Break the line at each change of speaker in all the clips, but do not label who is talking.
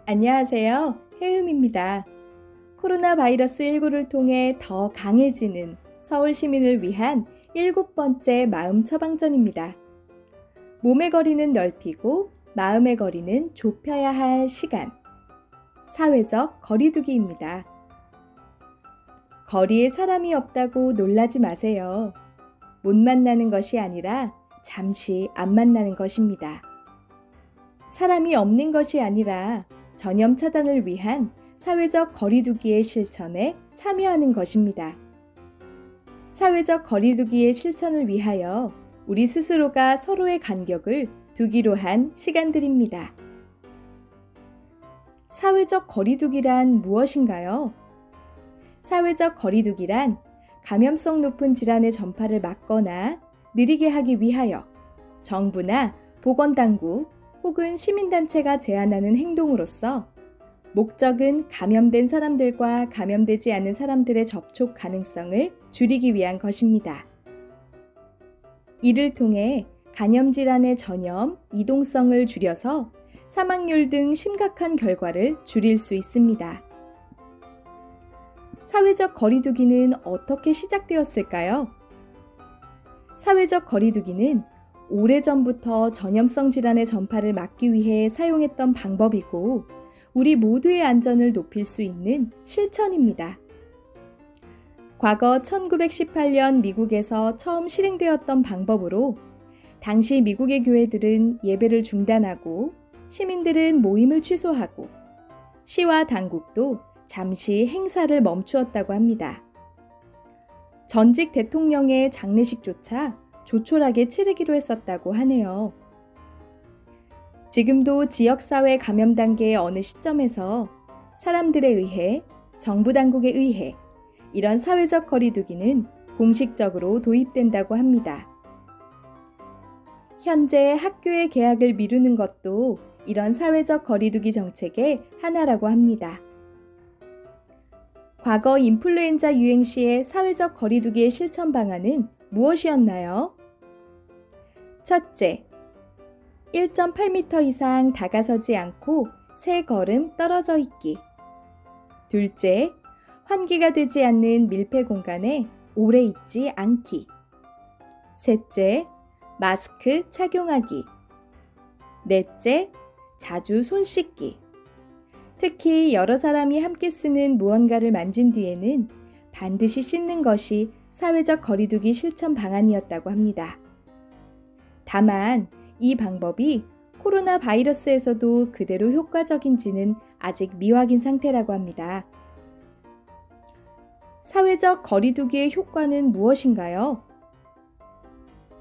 안녕하세요. 혜음입니다. 코로나 바이러스 19를 통해 더 강해지는 서울 시민을 위한 7번째 마음 처방전입니다. 몸의 거리는 넓히고 마음의 거리는 좁혀야 할 시간. 사회적 거리두기입니다. 거리에 사람이 없다고 놀라지 마세요. 못 만나는 것이 아니라 잠시 안 만나는 것입니다. 사람이 없는 것이 아니라 전염 차단을 위한 사회적 거리두기의 실천에 참여하는 것입니다. 사회적 거리두기의 실천을 위하여 우리 스스로가 서로의 간격을 두기로 한 시간들입니다. 사회적 거리두기란 무엇인가요? 사회적 거리두기란 감염성 높은 질환의 전파를 막거나 느리게 하기 위하여 정부나 보건당국 혹은 시민단체가 제안하는 행동으로서 목적은 감염된 사람들과 감염되지 않은 사람들의 접촉 가능성을 줄이기 위한 것입니다. 이를 통해 감염질환의 전염, 이동성을 줄여서 사망률 등 심각한 결과를 줄일 수 있습니다. 사회적 거리두기는 어떻게 시작되었을까요? 사회적 거리두기는 오래전부터 전염성 질환의 전파를 막기 위해 사용했던 방법이고 우리 모두의 안전을 높일 수 있는 실천입니다. 과거 1918년 미국에서 처음 실행되었던 방법으로 당시 미국의 교회들은 예배를 중단하고 시민들은 모임을 취소하고 시와 당국도 잠시 행사를 멈추었다고 합니다. 전직 대통령의 장례식조차 조촐하게 치르기로 했었다고 하네요. 지금도 지역사회 감염 단계의 어느 시점에서 사람들에 의해, 정부 당국에 의해 이런 사회적 거리두기는 공식적으로 도입된다고 합니다. 현재 학교의 개학을 미루는 것도 이런 사회적 거리두기 정책의 하나라고 합니다. 과거 인플루엔자 유행 시의 사회적 거리두기의 실천 방안은 무엇이었나요? 첫째, 1.8m 이상 다가서지 않고 3걸음 떨어져 있기. 둘째, 환기가 되지 않는 밀폐 공간에 오래 있지 않기. 셋째, 마스크 착용하기. 넷째, 자주 손 씻기. 특히 여러 사람이 함께 쓰는 무언가를 만진 뒤에는 반드시 씻는 것이 사회적 거리두기 실천 방안이었다고 합니다. 다만 이 방법이 코로나 바이러스에서도 그대로 효과적인지는 아직 미확인 상태라고 합니다. 사회적 거리두기의 효과는 무엇인가요?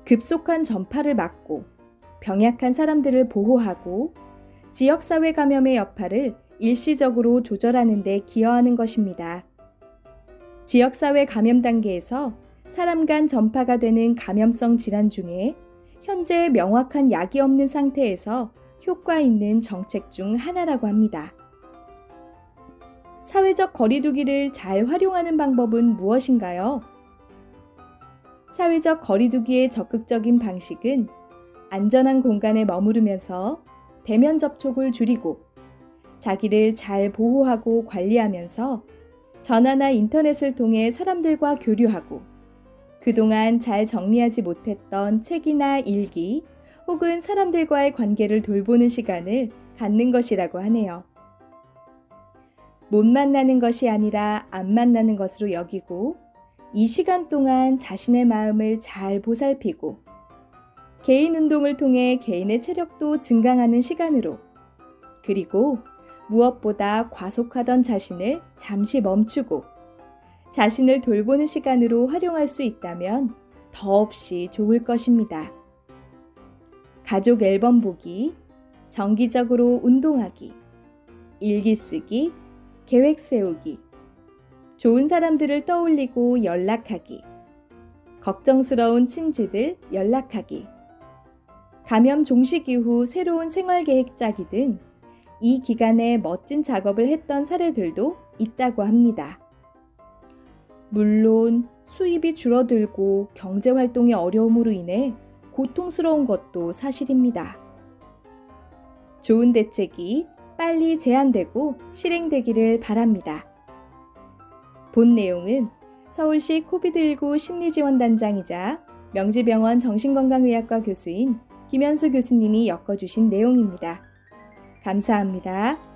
급속한 전파를 막고 병약한 사람들을 보호하고 지역사회 감염의 여파를 일시적으로 조절하는 데 기여하는 것입니다. 지역사회 감염 단계에서 사람 간 전파가 되는 감염성 질환 중에 현재 명확한 약이 없는 상태에서 효과 있는 정책 중 하나라고 합니다. 사회적 거리두기를 잘 활용하는 방법은 무엇인가요? 사회적 거리두기의 적극적인 방식은 안전한 공간에 머무르면서 대면 접촉을 줄이고 자기를 잘 보호하고 관리하면서 전화나 인터넷을 통해 사람들과 교류하고 그동안 잘 정리하지 못했던 책이나 일기 혹은 사람들과의 관계를 돌보는 시간을 갖는 것이라고 하네요. 못 만나는 것이 아니라 안 만나는 것으로 여기고 이 시간 동안 자신의 마음을 잘 보살피고 개인 운동을 통해 개인의 체력도 증강하는 시간으로 그리고 무엇보다 과속하던 자신을 잠시 멈추고 자신을 돌보는 시간으로 활용할 수 있다면 더없이 좋을 것입니다. 가족 앨범 보기, 정기적으로 운동하기, 일기 쓰기, 계획 세우기, 좋은 사람들을 떠올리고 연락하기, 걱정스러운 친지들 연락하기, 감염 종식 이후 새로운 생활 계획 짜기 등 이 기간에 멋진 작업을 했던 사례들도 있다고 합니다. 물론 수입이 줄어들고 경제활동의 어려움으로 인해 고통스러운 것도 사실입니다. 좋은 대책이 빨리 제안되고 실행되기를 바랍니다. 본 내용은 서울시 코비드19 심리지원단장이자 명지병원 정신건강의학과 교수인 김현수 교수님이 엮어주신 내용입니다. 감사합니다.